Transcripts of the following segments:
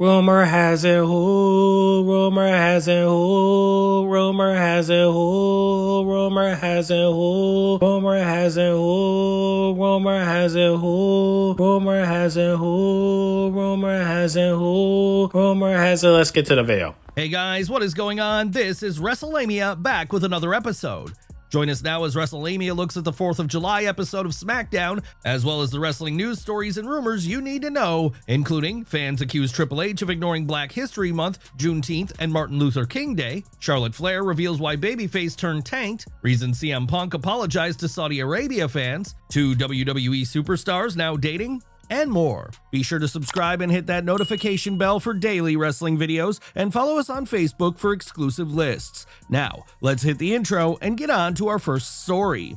Rumor has it who, rumor has it who, rumor has it who, rumor has it who, rumor has it who, rumor has it who, rumor has it who, rumor has it who, rumor has it. Let's get to the video. Hey guys, what is going on? This is WrestleMania back with another episode. Join us now as WrestleMania looks at the 4th of July episode of SmackDown, as well as the wrestling news stories and rumors you need to know, including fans accuse Triple H of ignoring Black History Month, Juneteenth, and Martin Luther King Day, Charlotte Flair reveals why Babyface turned tanked, reason CM Punk apologized to Saudi Arabia fans, 2 WWE superstars now dating, and more. Be sure to subscribe and hit that notification bell for daily wrestling videos, and follow us on Facebook for exclusive lists. Now, let's hit the intro and get on to our first story.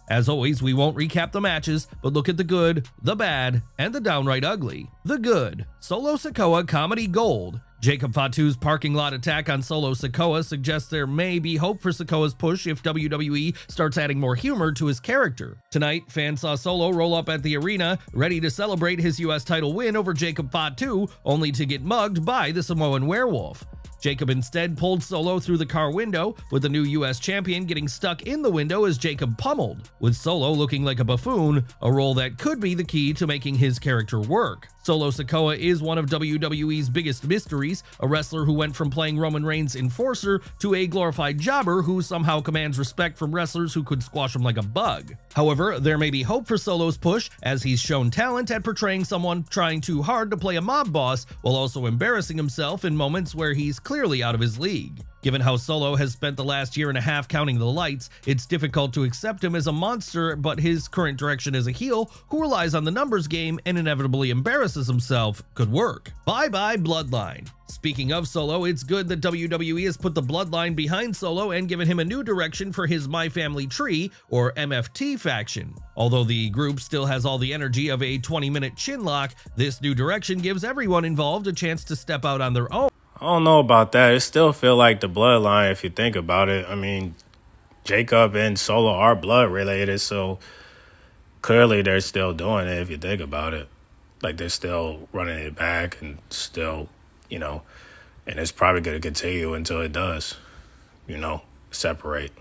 As always, we won't recap the matches, but look at the good, the bad, and the downright ugly. The good: Solo Sikoa Comedy Gold. Jacob Fatu's parking lot attack on Solo Sikoa suggests there may be hope for Sikoa's push if WWE starts adding more humor to his character. Tonight, fans saw Solo roll up at the arena, ready to celebrate his US title win over Jacob Fatu, only to get mugged by the Samoan werewolf. Jacob instead pulled Solo through the car window, with the new US champion getting stuck in the window as Jacob pummeled, with Solo looking like a buffoon, a role that could be the key to making his character work. Solo Sikoa is one of WWE's biggest mysteries, a wrestler who went from playing Roman Reigns' enforcer to a glorified jobber who somehow commands respect from wrestlers who could squash him like a bug. However, there may be hope for Solo's push, as he's shown talent at portraying someone trying too hard to play a mob boss while also embarrassing himself in moments where he's clearly out of his league. Given how Solo has spent the last year and a half counting the lights, it's difficult to accept him as a monster, but his current direction as a heel who relies on the numbers game and inevitably embarrasses himself could work. Bye-bye Bloodline. Speaking of Solo, it's good that WWE has put the Bloodline behind Solo and given him a new direction for his My Family Tree, or MFT faction. Although the group still has all the energy of a 20-minute chinlock, this new direction gives everyone involved a chance to step out on their own. I don't know about that. It still feel like the bloodline if you think about it. I mean, Jacob and Solo are blood related, so clearly they're still doing it if you think about it. Like, they're still running it back and still, and it's probably going to continue until it does, separate.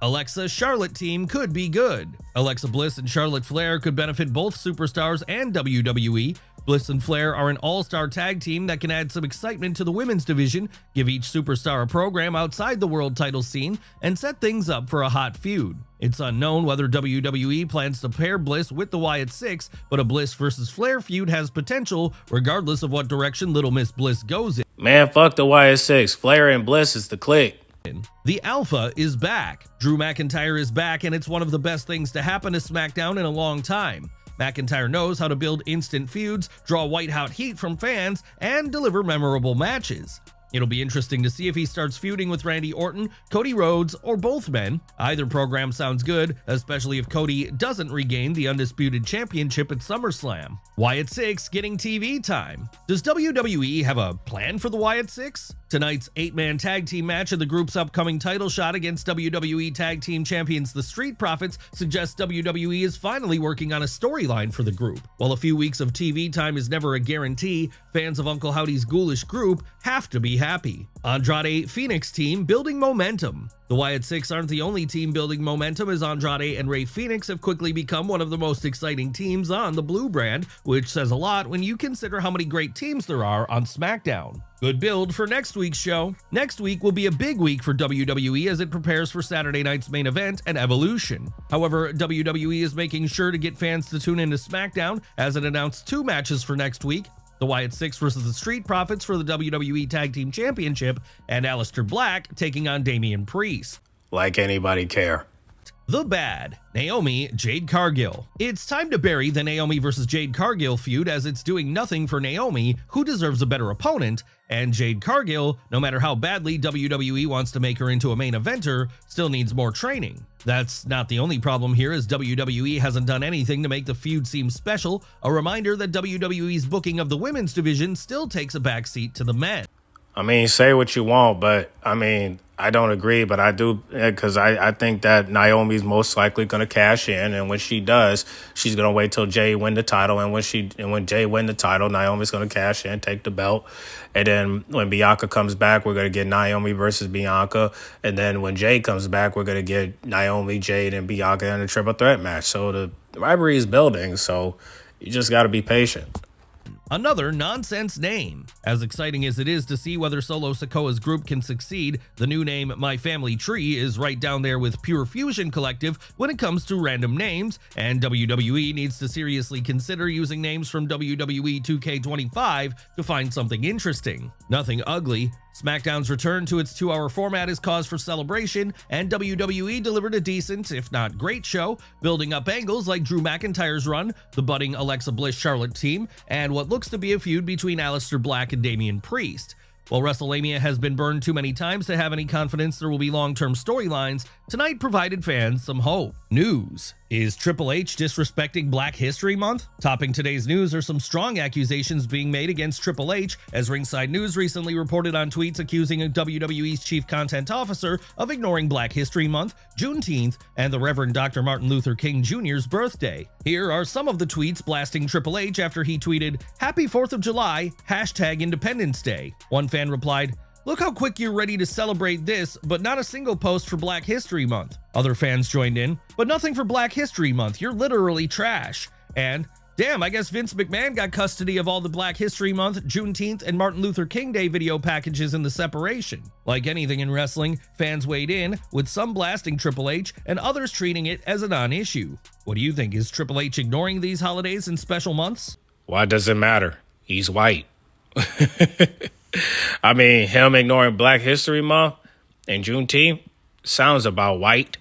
Alexa Charlotte team could be good. Alexa Bliss and Charlotte Flair could benefit both superstars and WWE. Bliss and Flair are an all-star tag team that can add some excitement to the women's division, give each superstar a program outside the world title scene, and set things up for a hot feud. It's unknown whether WWE plans to pair Bliss with the Wyatt Six, but a Bliss versus Flair feud has potential regardless of what direction Little Miss Bliss goes in. Man, fuck the Wyatt Six. Flair and Bliss is the clique. The Alpha is back. Drew McIntyre is back, and it's one of the best things to happen to SmackDown in a long time. McIntyre knows how to build instant feuds, draw white-hot heat from fans, and deliver memorable matches. It'll be interesting to see if he starts feuding with Randy Orton, Cody Rhodes, or both men. Either program sounds good, especially if Cody doesn't regain the Undisputed Championship at SummerSlam. Wyatt Six getting TV time. Does WWE have a plan for the Wyatt Six? Tonight's 8-man tag team match of the group's upcoming title shot against WWE Tag Team Champions The Street Profits suggests WWE is finally working on a storyline for the group. While a few weeks of TV time is never a guarantee, fans of Uncle Howdy's ghoulish group have to be happy. Andrade Phoenix team building momentum. The Wyatt Six aren't the only team building momentum, as Andrade and Rey Fenix have quickly become one of the most exciting teams on the Blue brand, which says a lot when you consider how many great teams there are on SmackDown. Good build for next week's show. Next week will be a big week for WWE as it prepares for Saturday night's main event and Evolution. However, WWE is making sure to get fans to tune into SmackDown as it announced 2 matches for next week: the Wyatt Six versus the Street Profits for the WWE Tag Team Championship, and Aleister Black taking on Damian Priest. Like anybody care. The bad: Naomi, Jade Cargill. It's time to bury the Naomi versus Jade Cargill feud, as it's doing nothing for Naomi, who deserves a better opponent, and Jade Cargill, no matter how badly WWE wants to make her into a main eventer, still needs more training. That's not the only problem here, as WWE hasn't done anything to make the feud seem special, a reminder that WWE's booking of the women's division still takes a backseat to the men. I mean, say what you want, but I mean, I don't agree, but I do because I think that Naomi's most likely going to cash in, and when she does, she's going to wait till Jay win the title, and when Jay win the title, Naomi's going to cash in, take the belt, and then when Bianca comes back, we're going to get Naomi versus Bianca, and then when Jay comes back, we're going to get Naomi, Jade, and Bianca in a triple threat match. So the rivalry is building, so you just got to be patient. Another nonsense name. As exciting as it is to see whether Solo Sikoa's group can succeed, the new name My Family Tree is right down there with Pure Fusion Collective when it comes to random names, and WWE needs to seriously consider using names from WWE 2K25 to find something interesting. Nothing ugly. SmackDown's return to its 2-hour format is cause for celebration, and WWE delivered a decent, if not great show, building up angles like Drew McIntyre's run, the budding Alexa Bliss Charlotte team, and what looks to be a feud between Aleister Black and Damian Priest. While WrestleMania has been burned too many times to have any confidence there will be long-term storylines, tonight provided fans some hope. News. Is Triple H disrespecting Black History Month? Topping today's news are some strong accusations being made against Triple H, as Ringside News recently reported on tweets accusing WWE's chief content officer of ignoring Black History Month, Juneteenth, and the Reverend Dr. Martin Luther King Jr.'s birthday. Here are some of the tweets blasting Triple H after he tweeted, "Happy 4th of July, #Independence Day." One fan replied, "Look how quick you're ready to celebrate this, but not a single post for Black History Month." Other fans joined in, "But nothing for Black History Month, you're literally trash." And, "Damn, I guess Vince McMahon got custody of all the Black History Month, Juneteenth, and Martin Luther King Day video packages in the separation." Like anything in wrestling, fans weighed in, with some blasting Triple H and others treating it as a non-issue. What do you think? Is Triple H ignoring these holidays and special months? Why does it matter? He's white. I mean, him ignoring Black History Month and Juneteenth sounds about white.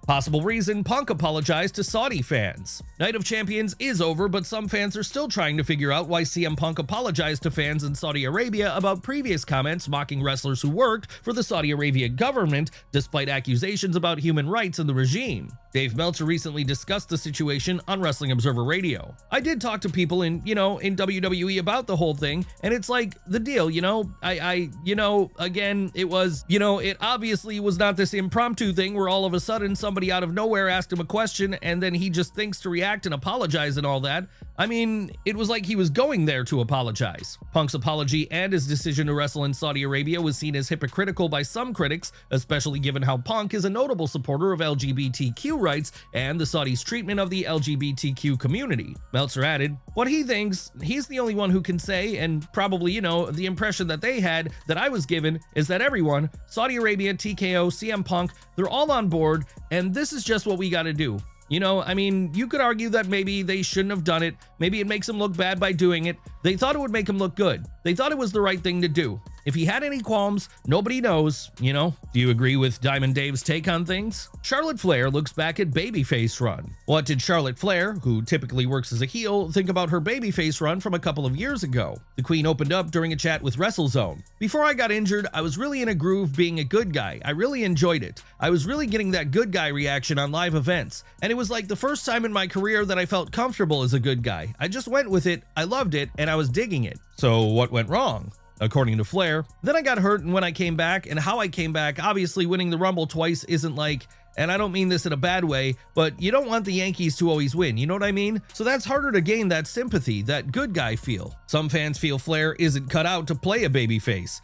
Possible reason Punk apologized to Saudi fans. Night of Champions is over, but some fans are still trying to figure out why CM Punk apologized to fans in Saudi Arabia about previous comments mocking wrestlers who worked for the Saudi Arabia government, despite accusations about human rights in the regime. Dave Meltzer recently discussed the situation on Wrestling Observer Radio. "I did talk to people in WWE about the whole thing, and it's like the deal, again, it obviously was not this impromptu thing where all of a sudden somebody out of nowhere asked him a question and then he just thinks to react and apologize and all that. I mean, it was like he was going there to apologize." Punk's apology and his decision to wrestle in Saudi Arabia was seen as hypocritical by some critics, especially given how Punk is a notable supporter of LGBTQ rights and the Saudis' treatment of the LGBTQ community. Meltzer added, "What he thinks, he's the only one who can say, and probably, the impression that they had, that I was given, is that everyone, Saudi Arabia, TKO, CM Punk, they're all on board, and this is just what we gotta do." You could argue that maybe they shouldn't have done it. Maybe it makes them look bad by doing it. They thought it would make them look good. They thought it was the right thing to do. If he had any qualms, nobody knows, Do you agree with Diamond Dave's take on things? Charlotte Flair looks back at babyface run. What did Charlotte Flair, who typically works as a heel, think about her babyface run from a couple of years ago? The Queen opened up during a chat with WrestleZone. "Before I got injured, I was really in a groove being a good guy. I really enjoyed it. I was really getting that good guy reaction on live events. And it was like the first time in my career that I felt comfortable as a good guy. I just went with it, I loved it, and I was digging it." So what went wrong? According to Flair, "Then I got hurt, and when I came back, and how I came back, obviously winning the Rumble twice isn't like, and I don't mean this in a bad way, but you don't want the Yankees to always win, you know what I mean? So that's harder to gain that sympathy, that good guy feel." Some fans feel Flair isn't cut out to play a babyface.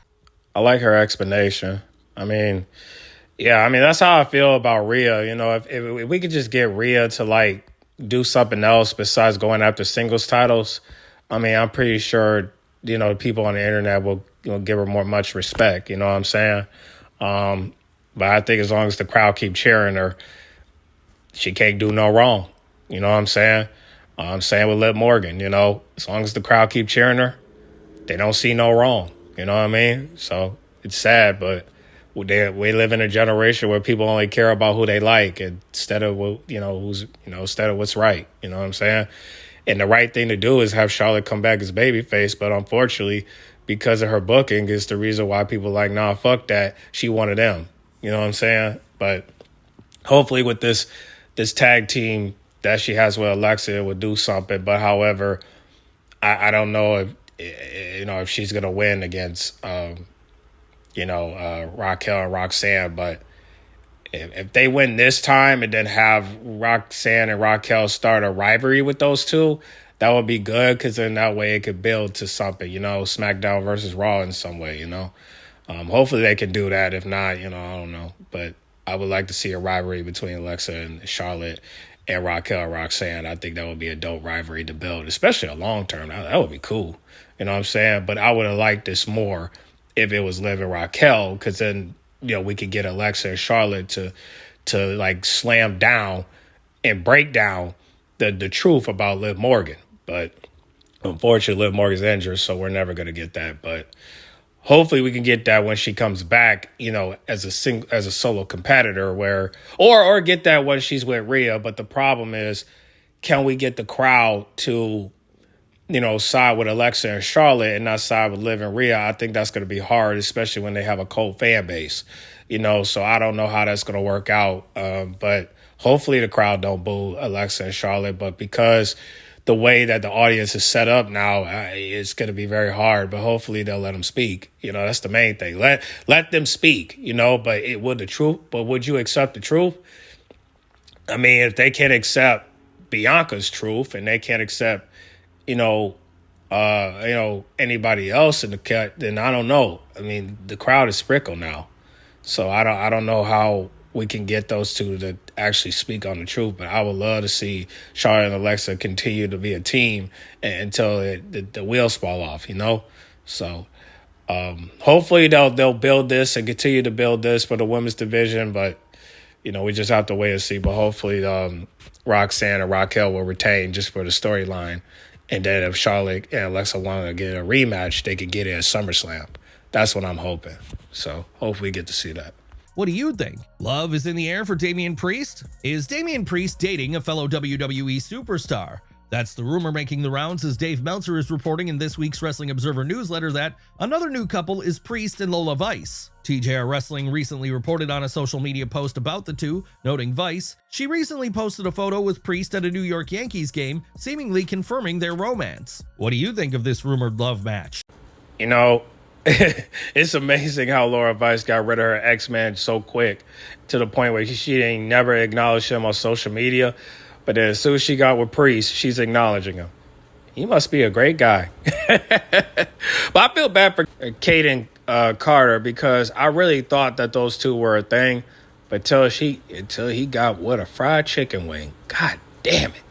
I like her explanation. That's how I feel about Rhea. If we could just get Rhea to do something else besides going after singles titles, I'm pretty sure people on the internet will give her much respect. You know what I'm saying? But I think as long as the crowd keep cheering her, she can't do no wrong. You know what I'm saying? I'm saying with Liv Morgan. As long as the crowd keep cheering her, they don't see no wrong. You know what I mean? So it's sad, but we live in a generation where people only care about who they like instead of instead of what's right. You know what I'm saying? And the right thing to do is have Charlotte come back as babyface, but unfortunately, because of her booking, is the reason why people are like, nah, fuck that. She wanted them. You know what I'm saying? But hopefully with this tag team that she has with Alexa, it will do something. But however, I don't know if she's gonna win against Raquel and Roxanne. But if they win this time and then have Roxanne and Raquel start a rivalry with those two, that would be good, because then that way it could build to something, SmackDown versus Raw in some way, Hopefully they can do that. If not, I don't know. But I would like to see a rivalry between Alexa and Charlotte and Raquel and Roxanne. I think that would be a dope rivalry to build, especially a long term. That would be cool. You know what I'm saying? But I would have liked this more if it was Liv and Raquel, because then, we could get Alexa and Charlotte to like slam down and break down the truth about Liv Morgan. But unfortunately, Liv Morgan's injured, so we're never going to get that. But hopefully we can get that when she comes back, as a solo competitor, or get that when she's with Rhea. But the problem is, can we get the crowd to, side with Alexa and Charlotte and not side with Liv and Rhea? I think that's going to be hard, especially when they have a cold fan base, so I don't know how that's going to work out. But hopefully the crowd don't boo Alexa and Charlotte. But because the way that the audience is set up now, it's going to be very hard. But hopefully they'll let them speak. That's the main thing. Let them speak. But would you accept the truth? I mean, if they can't accept Bianca's truth and they can't accept, anybody else in the cut, then I don't know. I mean, the crowd is fickle now, so I don't know how we can get those two to actually speak on the truth. But I would love to see Charlotte and Alexa continue to be a team until the wheels fall off, So hopefully they'll build this and continue to build this for the women's division. But, we just have to wait and see. But hopefully Roxanne and Raquel will retain just for the storyline. And then if Charlotte and Alexa want to get a rematch, they could get it at SummerSlam. That's what I'm hoping. So hopefully we get to see that. What do you think? Love is in the air for Damian Priest? Is Damian Priest dating a fellow WWE superstar? That's the rumor making the rounds, as Dave Meltzer is reporting in this week's Wrestling Observer newsletter that another new couple is Priest and Lola Vice. TJR Wrestling recently reported on a social media post about the two, noting Vice. She recently posted a photo with Priest at a New York Yankees game, seemingly confirming their romance. What do you think of this rumored love match? It's amazing how Laura Vice got rid of her X-Man so quick, to the point where she ain't never acknowledged him on social media. But then as soon as she got with Priest, she's acknowledging him. He must be a great guy. But I feel bad for Kaden Carter, because I really thought that those two were a thing. But until he got with a fried chicken wing. God damn it.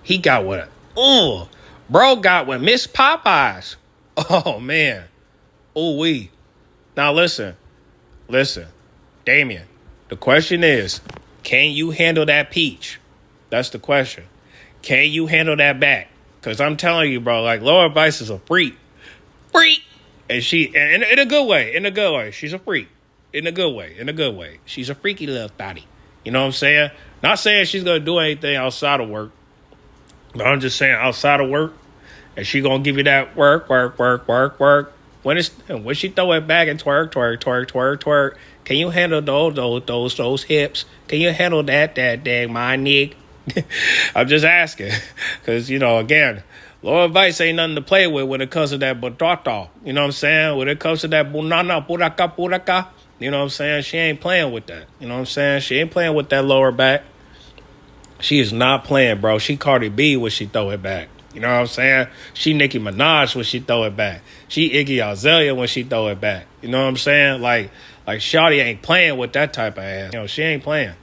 He got with bro got with Miss Popeyes. Oh, man. Ooh-wee. Now, listen. Damian, the question is, can you handle that peach? That's the question. Can you handle that back? Because I'm telling you, bro, like, Laura Vice is a freak. And in a good way. She's a freak. In a good way. She's a freaky little thotty. You know what I'm saying? Not saying she's going to do anything outside of work. But I'm just saying, outside of work, and she going to give you that work. When she throw it back and twerk, can you handle those hips? Can you handle that dang my nigga? I'm just asking, because again, Laura Vice ain't nothing to play with when it comes to that batata. You know what I'm saying? When it comes to that bunana puraka, you know what I'm saying? She ain't playing with that. You know what I'm saying? She ain't playing with that lower back. She is not playing, bro. She Cardi B when she throw it back. You know what I'm saying? She Nicki Minaj when she throw it back. She Iggy Azalea when she throw it back. You know what I'm saying? Like Shawty ain't playing with that type of ass. She ain't playing.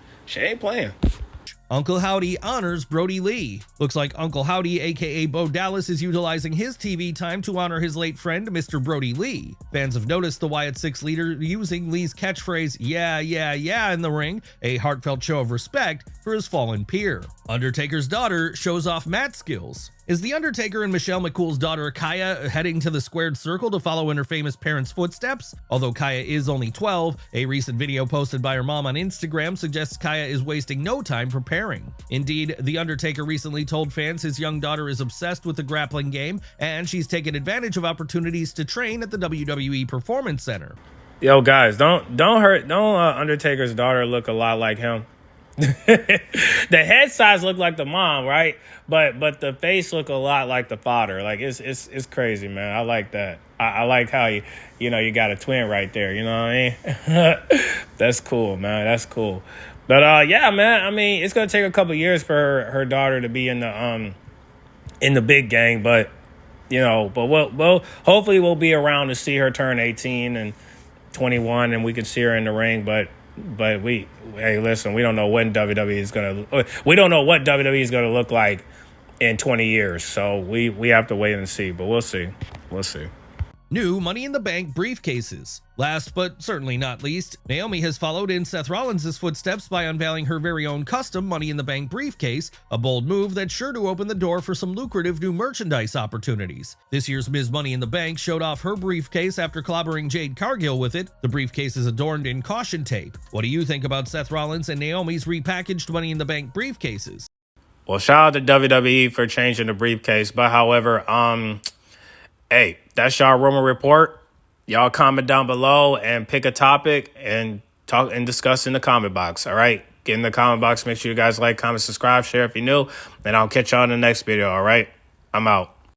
Uncle Howdy honors Brody Lee. Looks like Uncle Howdy, aka Bo Dallas, is utilizing his TV time to honor his late friend, Mr. Brody Lee. Fans have noticed the Wyatt Six leader using Lee's catchphrase, yeah, in the ring, a heartfelt show of respect for his fallen peer. Undertaker's daughter shows off mat skills. Is The Undertaker and Michelle McCool's daughter Kaya heading to the squared circle to follow in her famous parents' footsteps? Although Kaya is only 12, a recent video posted by her mom on Instagram suggests Kaya is wasting no time preparing. Indeed, The Undertaker recently told fans his young daughter is obsessed with the grappling game, and she's taken advantage of opportunities to train at the WWE Performance Center. Yo, guys, don't Undertaker's daughter look a lot like him? The head size look like the mom, right? But the face look a lot like the father. Like it's crazy, man. I like that. I like how you got a twin right there. You know what I mean? That's cool, man. That's cool. But yeah, man. I mean, it's gonna take a couple years for her daughter to be in the big gang, but we'll hopefully we'll be around to see her turn 18 and 21, and we can see her in the ring. But hey, listen, we don't know when WWE is we don't know what WWE is gonna look like in 20 years. So we have to wait and see. But we'll see. New Money in the Bank briefcases. Last but certainly not least, Naomi has followed in Seth Rollins' footsteps by unveiling her very own custom Money in the Bank briefcase, a bold move that's sure to open the door for some lucrative new merchandise opportunities. This year's Ms. Money in the Bank showed off her briefcase after clobbering Jade Cargill with it. The briefcase is adorned in caution tape. What do you think about Seth Rollins and Naomi's repackaged Money in the Bank briefcases? Well, shout out to WWE for changing the briefcase, but however, hey, that's y'all rumor report. Y'all comment down below and pick a topic and talk and discuss in the comment box. All right, get in the comment box. Make sure you guys like, comment, subscribe, share if you're new, and I'll catch y'all in the next video. All right, I'm out.